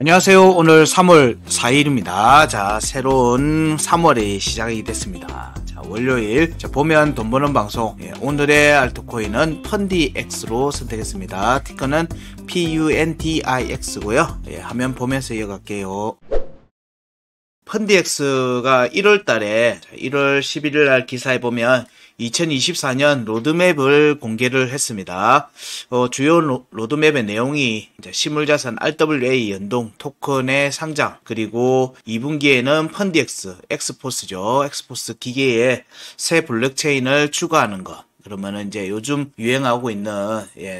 안녕하세요. 오늘 3월 4일입니다. 자, 새로운 3월이 시작이 됐습니다. 자, 월요일. 자, 보면 돈 버는 방송. 오늘의 알트코인은 펀디X로 선택했습니다. 티커는 PUNDIX고요. 화면 보면서 이어갈게요. 펀디X가 1월 달에 1월 11일 날 기사에 보면 2024년 로드맵을 공개를 했습니다. 주요 로드맵의 내용이 이제 실물자산 RWA 연동 토큰의 상장, 그리고 2분기에는 펀디X, 엑스포스죠. 엑스포스 기계에 새 블록체인을 추가하는 것. 그러면은 이제 요즘 유행하고 있는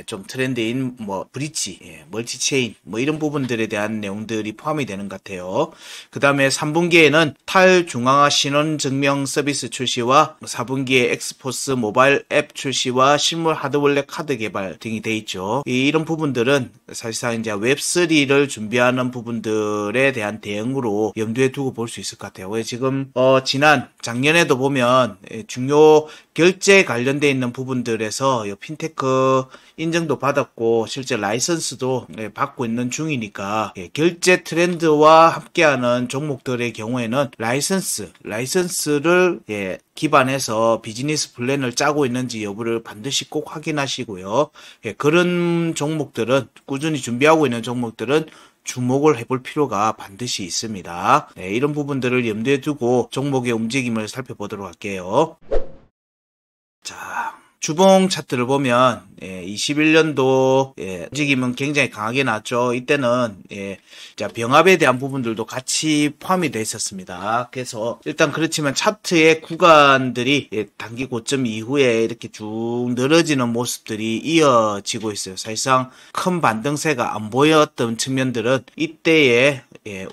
좀 트렌드인 브릿지, 멀티체인 이런 부분들에 대한 내용들이 포함이 되는 것 같아요. 그 다음에 3분기에는 탈중앙화 신원 증명 서비스 출시와 4분기에 엑스포스 모바일 앱 출시와 실물 하드월렛 카드 개발 등이 돼 있죠. 이런 부분들은 사실상 이제 웹3를 준비하는 부분들에 대한 대응으로 염두에 두고 볼 수 있을 것 같아요. 지금 작년에도 보면 중요 결제 관련돼 있는 부분들에서 핀테크 인증도 받았고 실제 라이선스도 받고 있는 중이니까 결제 트렌드와 함께하는 종목들의 경우에는 라이선스를 기반해서 비즈니스 플랜을 짜고 있는지 여부를 반드시 꼭 확인하시고요. 그런 종목들은, 꾸준히 준비하고 있는 종목들은 주목을 해볼 필요가 반드시 있습니다. 이런 부분들을 염두에 두고 종목의 움직임을 살펴보도록 할게요. 자, 주봉 차트를 보면 21년도 움직임은 굉장히 강하게 나왔죠. 이때는 병합에 대한 부분들도 같이 포함이 되어 있었습니다. 그래서 일단 그렇지만 차트의 구간들이 단기 고점 이후에 이렇게 쭉 늘어지는 모습들이 이어지고 있어요. 사실상 큰 반등세가 안 보였던 측면들은 이때의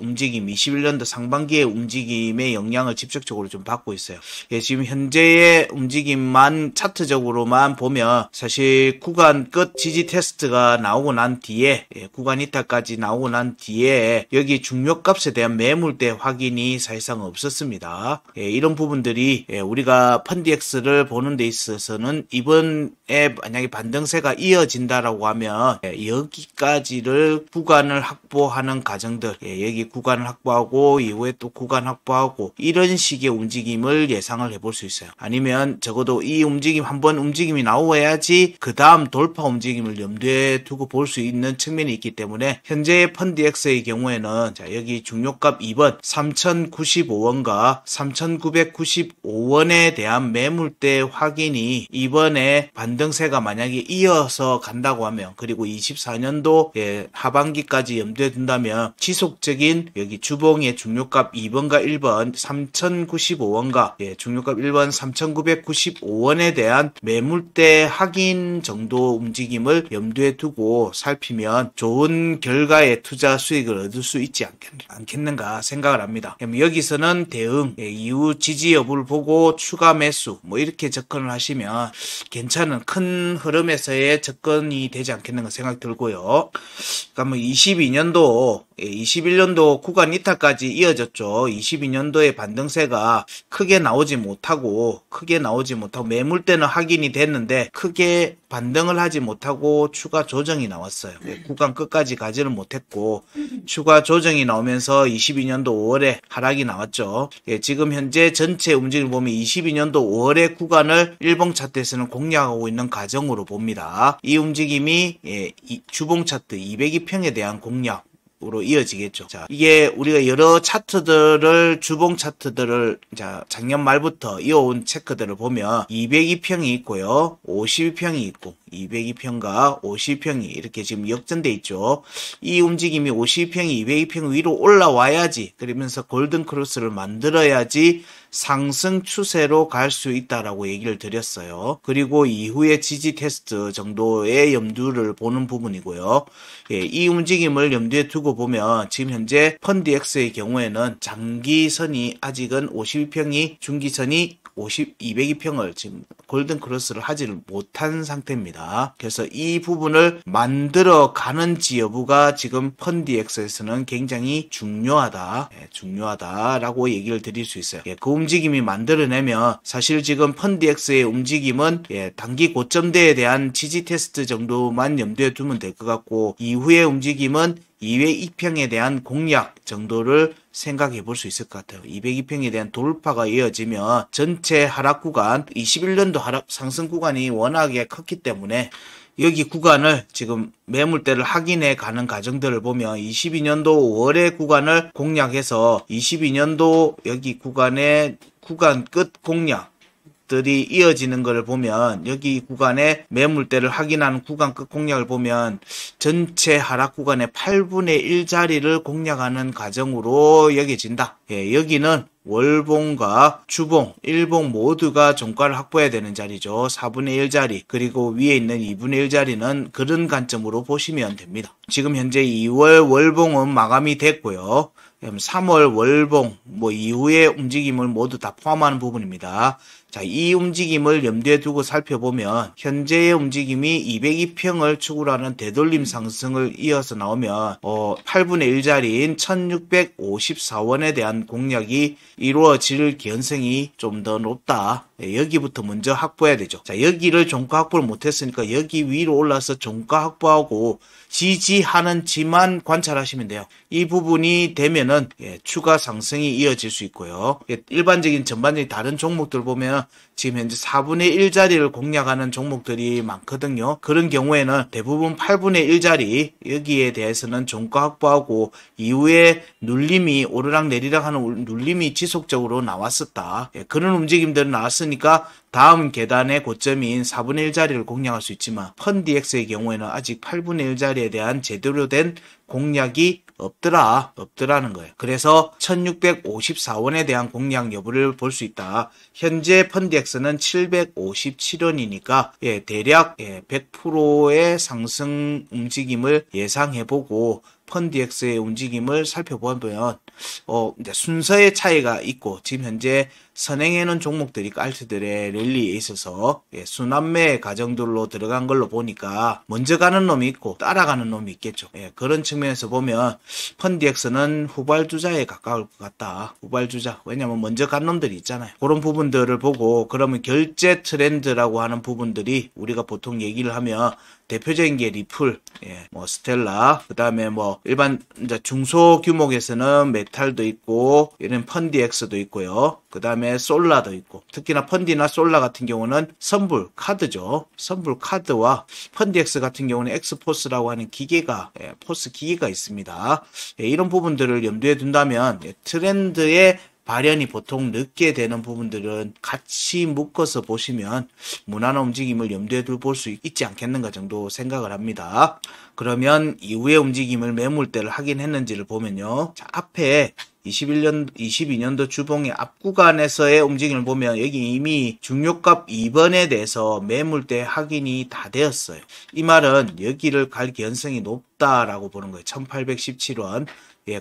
움직임, 21년도 상반기의 움직임의 영향을 직접적으로 좀 받고 있어요. 지금 현재의 움직임만 차트적으로만 보면 사실 구간 끝 지지 테스트가 나오고 난 뒤에 구간 이탈까지 나오고 난 뒤에 여기 중요값에 대한 매물대 확인이 사실상 없었습니다. 이런 부분들이 우리가 펀디X를 보는 데 있어서는 이번에 만약에 반등세가 이어진다라고 하면 여기까지를 구간을 확보하는 과정들, 여기 구간을 확보하고 이후에 또 구간 확보하고 이런 식의 움직임을 예상을 해볼 수 있어요. 아니면 적어도 이 움직임 한번 움직임이 나와야지 그 다음 돌파 움직임을 염두에 두고 볼 수 있는 측면이 있기 때문에 현재 펀디X의 경우에는 여기 중요값 2번 3095원과 3995원에 대한 매물대 확인이 이번에 반등세가 만약에 이어서 간다고 하면, 그리고 24년도 하반기까지 염두에 둔다면 지속적인 여기 주봉의 중요값 2번과 1번 3095원과 중요값 1번 3995원에 대한 매물대 확인 정도 움직임을 염두에 두고 살피면 좋은 결과의 투자 수익을 얻을 수 있지 않겠는가 생각을 합니다. 그럼 여기서는 대응, 이후 지지 여부를 보고 추가 매수 이렇게 접근을 하시면 괜찮은 큰 흐름에서의 접근이 되지 않겠는가 생각 들고요. 그러니까 21년도 구간 이탈까지 이어졌죠. 22년도에 반등세가 크게 나오지 못하고 매물대는 확인이 됐는데 크게 반등을 하지 못하고 추가 조정이 나왔어요. 구간 끝까지 가지는 못했고 추가 조정이 나오면서 22년도 5월에 하락이 나왔죠. 지금 현재 전체 움직임을 보면 22년도 5월의 구간을 일봉 차트에서는 공략하고 있는 과정으로 봅니다. 이 움직임이 주봉 차트 202평에 대한 공략 으로 이어지겠죠. 자, 이게 우리가 여러 차트들을, 주봉 차트들을 작년 말부터 이어온 체크들을 보면 202평이 있고요, 52평이 있고 202평과 52평이 이렇게 지금 역전돼 있죠. 이 움직임이 52평이 202평 위로 올라와야지, 그러면서 골든 크로스를 만들어야지 상승 추세로 갈 수 있다라고 얘기를 드렸어요. 그리고 이후에 지지 테스트 정도의 염두를 보는 부분이고요. 이 움직임을 염두에 두고 보면 지금 현재 펀디X의 경우에는 장기선이 아직은 52평이, 중기선이 202평을 지금 골든 크로스를 하지를 못한 상태입니다. 그래서 이 부분을 만들어 가는지 여부가 지금 펀디엑스에서는 굉장히 중요하다라고 얘기를 드릴 수 있어요. 그 움직임이 만들어내면 사실 지금 펀디엑스의 움직임은 단기 고점대에 대한 지지 테스트 정도만 염두에 두면 될 것 같고, 이후의 움직임은 202평에 대한 공략 정도를 생각해 볼 수 있을 것 같아요. 202평에 대한 돌파가 이어지면 전체 하락 구간, 21년도 하락 상승 구간이 워낙에 컸기 때문에 여기 구간을 지금 매물대를 확인해 가는 과정들을 보면 22년도 5월의 구간을 공략해서 22년도 여기 구간의 구간 끝 공략 들이 이어지는 것을 보면, 여기 구간의 매물대를 확인하는 구간 끝 공략을 보면 전체 하락 구간의 8분의 1 자리를 공략하는 과정으로 여겨진다. 여기는 월봉과 주봉, 일봉 모두가 종가를 확보해야 되는 자리죠. 4분의 1 자리, 그리고 위에 있는 2분의 1 자리는 그런 관점으로 보시면 됩니다. 지금 현재 2월 월봉은 마감이 됐고요. 3월 월봉, 이후의 움직임을 모두 다 포함하는 부분입니다. 자, 이 움직임을 염두에 두고 살펴보면 현재의 움직임이 202평을 축으로 하는 되돌림 상승을 이어서 나오면 8분의 1 자리인 1654원에 대한 공략이 이루어질 개연성이 좀 더 높다. 여기부터 먼저 확보해야 되죠. 자, 여기를 종가 확보를 못했으니까 여기 위로 올라서 종가 확보하고 지지하는지만 관찰하시면 돼요. 이 부분이 되면은 추가 상승이 이어질 수 있고요. 일반적인 전반적인 다른 종목들 보면 지금 현재 4분의 1 자리를 공략하는 종목들이 많거든요. 그런 경우에는 대부분 8분의 1 자리, 여기에 대해서는 종가 확보하고 이후에 눌림이 오르락 내리락 하는 눌림이 지속적으로 나왔었다. 그런 움직임들은 나왔으니까 다음 계단의 고점인 4분의 1 자리를 공략할 수 있지만 펀디엑스의 경우에는 아직 8분의 1 자리에 대한 제대로 된 공략이 없더라는 거예요. 그래서 1654원에 대한 공략 여부를 볼 수 있다. 현재 펀디엑스는 757원이니까 대략 100%의 상승 움직임을 예상해보고 펀디엑스의 움직임을 살펴보면 이제 순서의 차이가 있고, 지금 현재 선행해놓은 종목들이 깔트들의 랠리에 있어서 순환매 과정들로 들어간 걸로 보니까 먼저 가는 놈이 있고 따라가는 놈이 있겠죠. 그런 측면에서 보면 펀디엑스는 후발주자에 가까울 것 같다. 후발주자. 왜냐면 먼저 간 놈들이 있잖아요. 그런 부분들을 보고, 그러면 결제 트렌드라고 하는 부분들이 우리가 보통 얘기를 하면 대표적인 게 리플, 스텔라, 그 다음에 일반 이제 중소 규모에서는 메탈도 있고 이런 펀디엑스도 있고요. 그 다음에 솔라도 있고, 특히나 펀디나 솔라 같은 경우는 선불 카드죠. 선불 카드와 펀디엑스 같은 경우는 엑스포스라고 하는 기계가 포스 기계가 있습니다. 이런 부분들을 염두에 둔다면 트렌드의 발현이 보통 늦게 되는 부분들은 같이 묶어서 보시면 무난한 움직임을 염두에 두고 볼 수 있지 않겠는가 정도 생각을 합니다. 그러면 이후의 움직임을 매물대를 확인했는지를 보면요. 자, 앞에 22년도 주봉의 앞 구간에서의 움직임을 보면 여기 이미 중요값 2번에 대해서 매물대 확인이 다 되었어요. 이 말은 여기를 갈 개연성이 높다라고 보는 거예요. 1817원.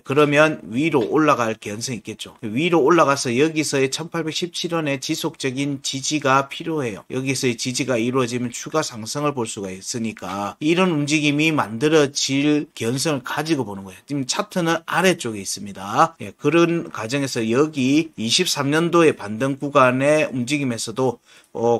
그러면 위로 올라갈 개연성이 있겠죠. 위로 올라가서 여기서의 1817원의 지속적인 지지가 필요해요. 여기서의 지지가 이루어지면 추가 상승을 볼 수가 있으니까 이런 움직임이 만들어질 개연성을 가지고 보는 거예요. 지금 차트는 아래쪽에 있습니다. 그런 과정에서 여기 23년도의 반등 구간의 움직임에서도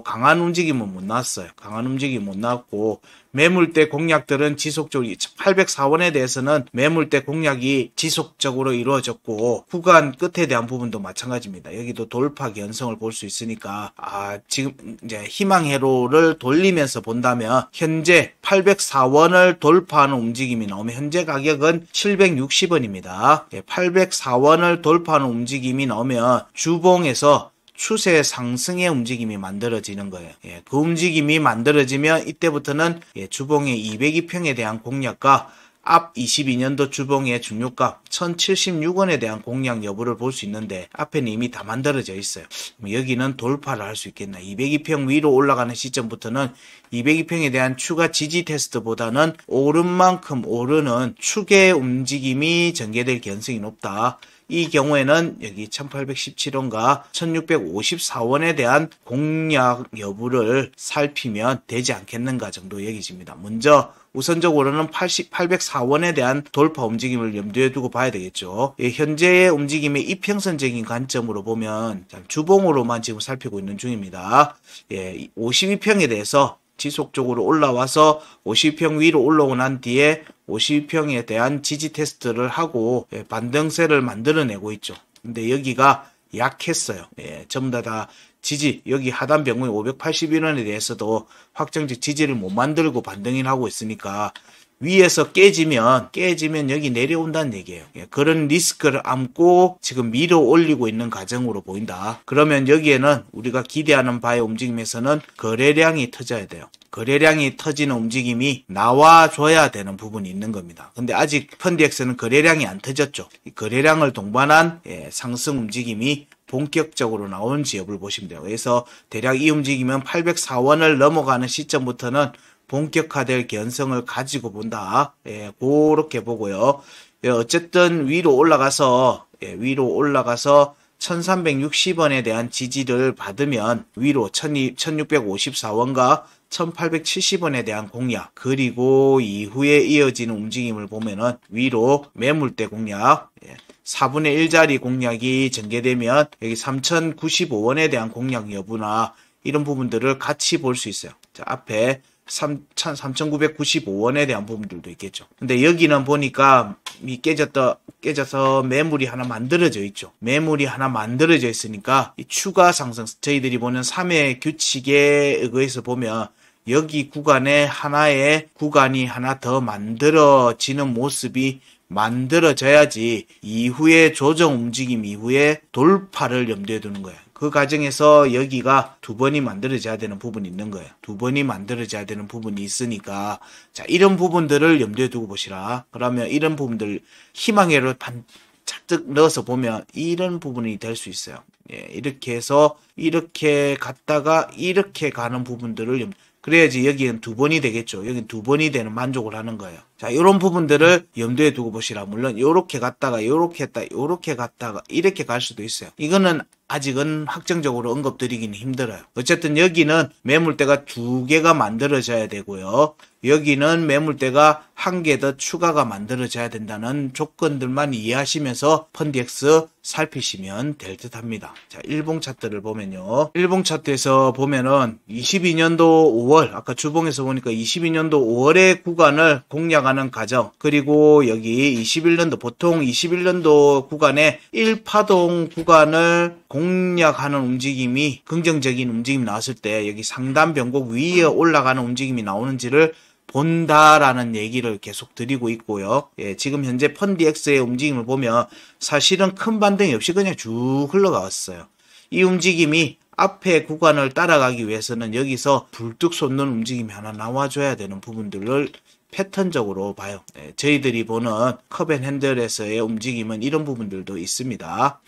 강한 움직임은 못 나왔어요. 강한 움직임이 못 나왔고, 매물대 공략들은 지속적으로 804원에 대해서는 매물대 공략이 지속적으로 이루어졌고, 구간 끝에 대한 부분도 마찬가지입니다. 여기도 돌파 개연성을 볼 수 있으니까 지금 이제 희망회로를 돌리면서 본다면 현재 804원을 돌파하는 움직임이 나오면 현재 가격은 760원입니다. 804원을 돌파하는 움직임이 나오면 주봉에서 추세 상승의 움직임이 만들어지는 거예요. 그 움직임이 만들어지면 이때부터는 주봉의 202평에 대한 공략과 앞 22년도 주봉의 중요값 1076원에 대한 공략 여부를 볼 수 있는데 앞에는 이미 다 만들어져 있어요. 여기는 돌파를 할 수 있겠나. 202평 위로 올라가는 시점부터는 202평에 대한 추가 지지 테스트보다는 오른 만큼 오르는 축의 움직임이 전개될 개연성이 높다. 이 경우에는 여기 1817원과 1654원에 대한 공략 여부를 살피면 되지 않겠는가 정도 여기집니다. 먼저 우선적으로는 804원에 대한 돌파 움직임을 염두에 두고 봐야 되겠죠. 현재의 움직임의 이평선적인 관점으로 보면 주봉으로만 지금 살피고 있는 중입니다. 52평에 대해서 지속적으로 올라와서 52평 위로 올라오고 난 뒤에 52평에 대한 지지 테스트를 하고 반등세를 만들어내고 있죠. 근데 여기가 약했어요. 전부 다 지지, 여기 하단 변곡이 581원에 대해서도 확정적 지지를 못 만들고 반등을 하고 있으니까 위에서 깨지면 여기 내려온다는 얘기예요. 그런 리스크를 안고 지금 밀어 올리고 있는 과정으로 보인다. 그러면 여기에는 우리가 기대하는 바의 움직임에서는 거래량이 터져야 돼요. 거래량이 터지는 움직임이 나와줘야 되는 부분이 있는 겁니다. 근데 아직 펀디엑스는 거래량이 안 터졌죠. 이 거래량을 동반한 상승 움직임이 본격적으로 나오는지 여부를 보시면 돼요. 그래서 대략 이 움직임은 804원을 넘어가는 시점부터는 본격화될 개연성을 가지고 본다. 그렇게 보고요. 어쨌든 위로 올라가서 1360원에 대한 지지를 받으면 위로 1654원과 1870원에 대한 공략, 그리고 이후에 이어지는 움직임을 보면은 위로 매물대 공략, 4분의 1짜리 공략이 전개되면 여기 3095원에 대한 공략 여부나 이런 부분들을 같이 볼 수 있어요. 자, 앞에 3995원에 대한 부분들도 있겠죠. 근데 여기는 보니까 깨져서 매물이 하나 만들어져 있죠. 매물이 하나 만들어져 있으니까 이 추가 상승, 저희들이 보는 3회 규칙에 의해서 보면 여기 구간에 하나의 구간이 하나 더 만들어지는 모습이 만들어져야지 이후에 조정 움직임 이후에 돌파를 염두에 두는 거예요. 그 과정에서 여기가 두 번이 만들어져야 되는 부분이 있는 거예요. 두 번이 만들어져야 되는 부분이 있으니까 자, 이런 부분들을 염두에 두고 보시라. 그러면 이런 부분들 희망회로 잔뜩 넣어서 보면 이런 부분이 될 수 있어요. 이렇게 해서 이렇게 갔다가 이렇게 가는 부분들을 그래야지 여기는 두 번이 되겠죠. 여기는 두 번이 되는 만족을 하는 거예요. 자, 이런 부분들을 염두에 두고 보시라. 물론 요렇게 갔다가 요렇게 했다, 요렇게 갔다가 이렇게 갈 수도 있어요. 이거는 아직은 확정적으로 언급드리기는 힘들어요. 어쨌든 여기는 매물대가 두 개가 만들어져야 되고요. 여기는 매물대가 한 개 더 추가가 만들어져야 된다는 조건들만 이해하시면서 펀디엑스 살피시면 될 듯 합니다. 자, 일봉 차트를 보면요. 일봉 차트에서 보면은 22년도 5월, 아까 주봉에서 보니까 22년도 5월의 구간을 공략하는 과정, 그리고 여기 21년도, 보통 21년도 구간에 1파동 구간을 공략하는 움직임이, 긍정적인 움직임이 나왔을 때 여기 상단 변곡 위에 올라가는 움직임이 나오는지를 본다라는 얘기를 계속 드리고 있고요. 지금 현재 펀디엑스의 움직임을 보면 사실은 큰 반등이 없이 그냥 쭉 흘러갔어요. 이 움직임이 앞에 구간을 따라가기 위해서는 여기서 불뚝 솟는 움직임이 하나 나와줘야 되는 부분들을 패턴적으로 봐요. 저희들이 보는 컵앤핸들에서의 움직임은 이런 부분들도 있습니다.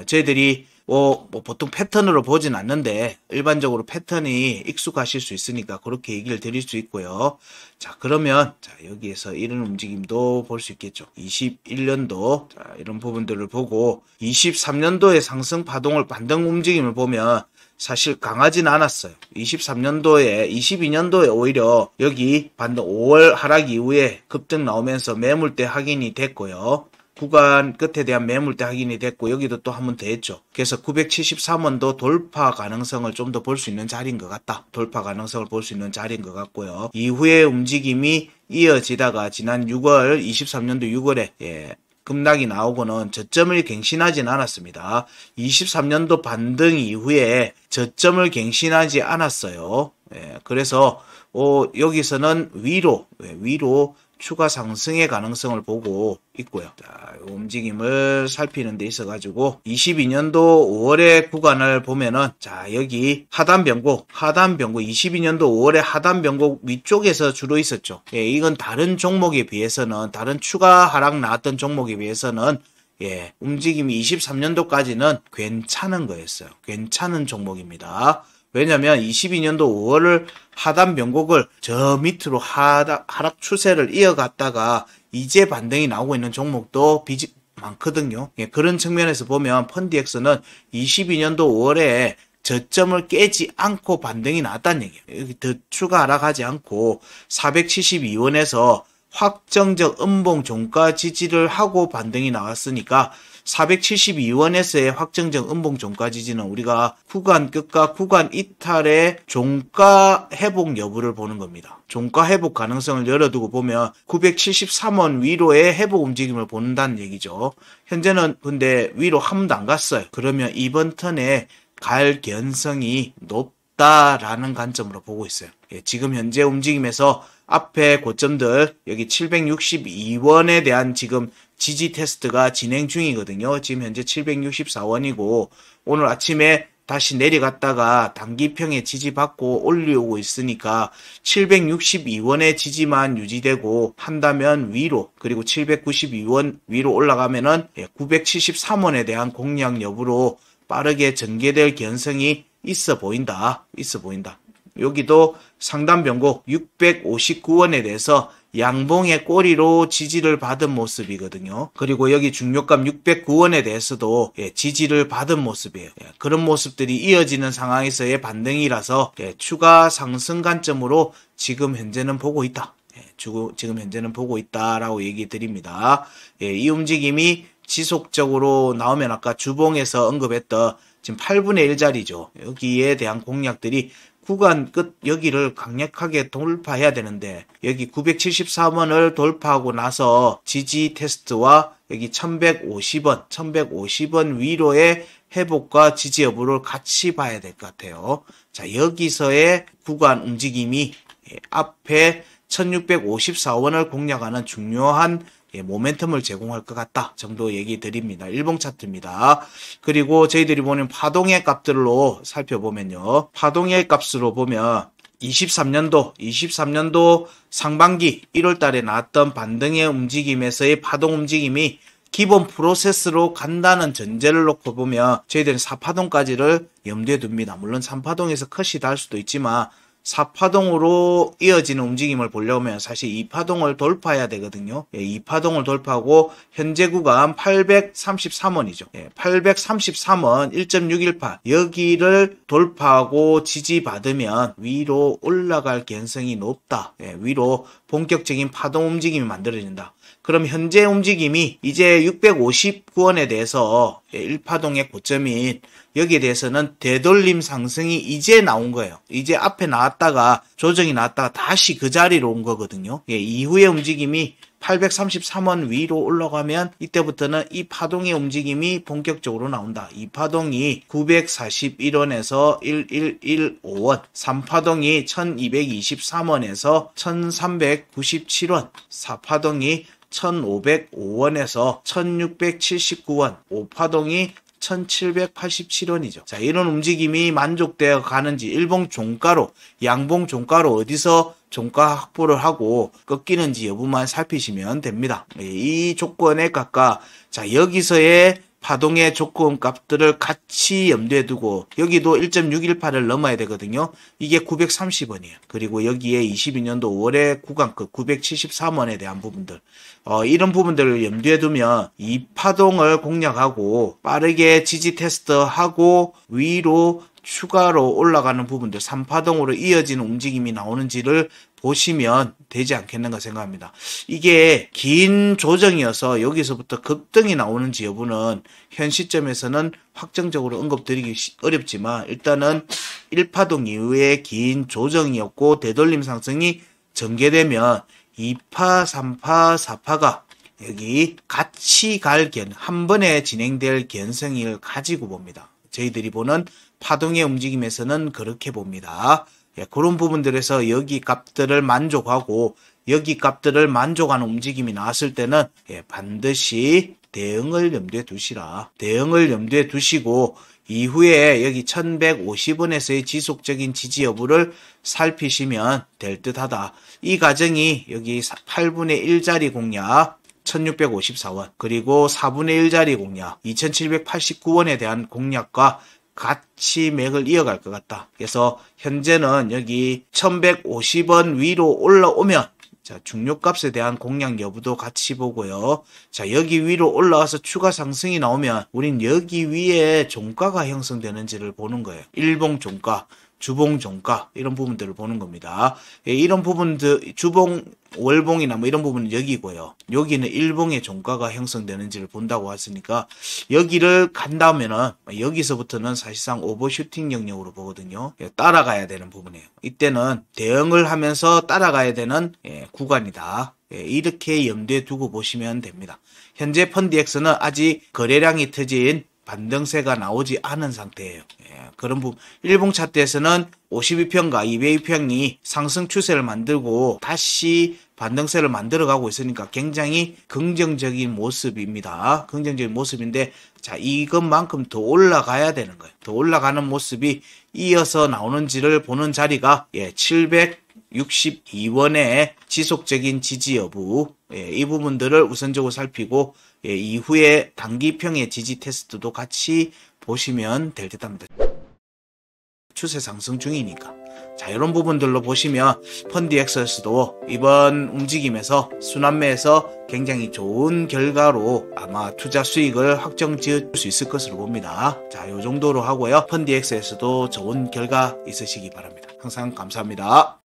저희들이 보통 패턴으로 보진 않는데 일반적으로 패턴이 익숙하실 수 있으니까 그렇게 얘기를 드릴 수 있고요. 자, 그러면 여기에서 이런 움직임도 볼 수 있겠죠. 21년도 이런 부분들을 보고 23년도의 상승 파동을 반등 움직임을 보면 사실 강하진 않았어요. 22년도에 오히려 여기 반등 5월 하락 이후에 급등 나오면서 매물대 확인이 됐고요. 구간 끝에 대한 매물대 확인이 됐고 여기도 또 한 번 더 했죠. 그래서 973원도 돌파 가능성을 좀 더 볼 수 있는 자리인 것 같다. 돌파 가능성을 볼 수 있는 자리인 것 같고요. 이후에 움직임이 이어지다가 지난 23년도 6월에 급락이 나오고는 저점을 갱신하진 않았습니다. 23년도 반등 이후에 저점을 갱신하지 않았어요. 그래서 여기서는 위로 추가 상승의 가능성을 보고 있고요. 자, 움직임을 살피는 데 있어가지고 22년도 5월의 구간을 보면은 자, 여기 하단 변곡 22년도 5월의 하단 변곡 위쪽에서 주로 있었죠. 이건 다른 종목에 비해서는 다른 추가 하락 나왔던 종목에 비해서는 움직임이 23년도까지는 괜찮은 거였어요. 괜찮은 종목입니다. 왜냐면 22년도 5월을 하단 변곡을 저 밑으로 하락 추세를 이어갔다가 이제 반등이 나오고 있는 종목도 많거든요. 예, 그런 측면에서 보면 펀디엑스는 22년도 5월에 저점을 깨지 않고 반등이 나왔다는 얘기예요. 여기 더 추가 하락하지 않고 472원에서 확정적 음봉 종가 지지를 하고 반등이 나왔으니까 472원에서의 확정적 음봉 종가 지지는 우리가 구간 끝과 구간 이탈의 종가 회복 여부를 보는 겁니다. 종가 회복 가능성을 열어두고 보면 973원 위로의 회복 움직임을 본다는 얘기죠. 현재는 근데 위로 한 번도 안 갔어요. 그러면 이번 턴에 갈 가능성이 높다라는 관점으로 보고 있어요. 예, 지금 현재 움직임에서 앞에 고점들 여기 762원에 대한 지금 지지 테스트가 진행 중이거든요. 지금 현재 764원이고 오늘 아침에 다시 내려갔다가 단기평에 지지받고 올려오고 있으니까 762원의 지지만 유지되고 한다면 위로, 그리고 792원 위로 올라가면은 973원에 대한 공략 여부로 빠르게 전개될 가능성이 있어 보인다. 여기도 상단 변곡 659원에 대해서 양봉의 꼬리로 지지를 받은 모습이거든요. 그리고 여기 중요감 609원에 대해서도 지지를 받은 모습이에요. 그런 모습들이 이어지는 상황에서의 반등이라서 추가 상승 관점으로 지금 현재는 보고 있다. 지금 현재는 보고 있다라고 얘기 드립니다. 이 움직임이 지속적으로 나오면 아까 주봉에서 언급했던 지금 8분의 1짜리죠. 여기에 대한 공략들이 구간 끝 여기를 강력하게 돌파해야 되는데 여기 974원을 돌파하고 나서 지지 테스트와 여기 1150원 위로의 회복과 지지 여부를 같이 봐야 될 것 같아요. 자, 여기서의 구간 움직임이 앞에 1654원을 공략하는 중요한 모멘텀을 제공할 것 같다 정도 얘기 드립니다. 일봉 차트입니다. 그리고 저희들이 보는 파동의 값들로 살펴보면요. 파동의 값으로 보면 23년도 상반기 1월 달에 나왔던 반등의 움직임에서의 파동 움직임이 기본 프로세스로 간다는 전제를 놓고 보면 저희들은 4파동까지를 염두에 둡니다. 물론 3파동에서 컷이 달 수도 있지만 4파동으로 이어지는 움직임을 보려면 사실 2파동을 돌파해야 되거든요. 2파동을 돌파하고 현재 구간 833원이죠. 833원 1.618 여기를 돌파하고 지지받으면 위로 올라갈 가능성이 높다. 위로 본격적인 파동 움직임이 만들어진다. 그럼 현재 움직임이 이제 659원에 대해서 1파동의 고점인 여기에 대해서는 되돌림 상승이 이제 나온 거예요. 이제 앞에 나왔다가 조정이 나왔다가 다시 그 자리로 온 거거든요. 이후의 움직임이 833원 위로 올라가면 이때부터는 이 파동의 움직임이 본격적으로 나온다. 이 파동이 941원에서 1115원, 3파동이 1223원에서 1397원, 4파동이 1505원에서 1679원, 5파동이 1787원이죠. 자, 이런 움직임이 만족되어 가는지 일봉 종가로, 양봉 종가로 어디서 종가 확보를 하고 꺾이는지 여부만 살피시면 됩니다. 이 조건에 각각 자, 여기서의 파동의 조건 값들을 같이 염두에 두고 여기도 1.618을 넘어야 되거든요. 이게 930원이에요. 그리고 여기에 22년도 5월에 구간급 973원에 대한 부분들 이런 부분들을 염두에 두면 이 파동을 공략하고 빠르게 지지 테스트하고 위로 추가로 올라가는 부분들 3파동으로 이어지는 움직임이 나오는지를 보시면 되지 않겠는가 생각합니다. 이게 긴 조정이어서 여기서부터 급등이 나오는지 여부는 현 시점에서는 확정적으로 언급드리기 어렵지만 일단은 1파동 이후에 긴 조정이었고 되돌림 상승이 전개되면 2파, 3파, 4파가 여기 같이 한 번에 진행될 가능성을 가지고 봅니다. 저희들이 보는 파동의 움직임에서는 그렇게 봅니다. 그런 부분들에서 여기 값들을 만족하고 여기 값들을 만족하는 움직임이 나왔을 때는 반드시 대응을 염두에 두시라. 대응을 염두에 두시고 이후에 여기 1150원에서의 지속적인 지지 여부를 살피시면 될 듯하다. 이 과정이 여기 8분의 1짜리 공략 1654원 그리고 4분의 1짜리 공략 2789원에 대한 공략과 같이 맥을 이어갈 것 같다. 그래서 현재는 여기 1150원 위로 올라오면 자, 중요값에 대한 공략 여부도 같이 보고요. 자, 여기 위로 올라와서 추가 상승이 나오면 우린 여기 위에 종가가 형성되는지를 보는 거예요. 일봉 종가, 주봉 종가 이런 부분들을 보는 겁니다. 예, 이런 부분들 주봉 월봉이나 뭐 이런 부분은 여기고요. 여기는 일봉의 종가가 형성되는지를 본다고 했으니까 여기를 간다면은 여기서부터는 사실상 오버슈팅 영역으로 보거든요. 예, 따라가야 되는 부분이에요. 이때는 대응을 하면서 따라가야 되는 구간이다. 예, 이렇게 염두에 두고 보시면 됩니다. 현재 펀디엑스는 아직 거래량이 터진 반등세가 나오지 않은 상태예요. 예, 그런 부분. 일봉 차트에서는 52평과 202평이 상승 추세를 만들고 다시 반등세를 만들어가고 있으니까 굉장히 긍정적인 모습입니다. 긍정적인 모습인데, 자, 이것만큼 더 올라가야 되는 거예요. 더 올라가는 모습이 이어서 나오는지를 보는 자리가 762원의 지속적인 지지 여부, 이 부분들을 우선적으로 살피고 이후에 단기평의 지지 테스트도 같이 보시면 될 듯 합니다. 추세 상승 중이니까. 자, 이런 부분들로 보시면 펀디엑스에서도 이번 움직임에서 순환매에서 굉장히 좋은 결과로 아마 투자 수익을 확정 지을 수 있을 것으로 봅니다. 자, 요 정도로 하고요. 펀디엑스에서도 좋은 결과 있으시기 바랍니다. 항상 감사합니다.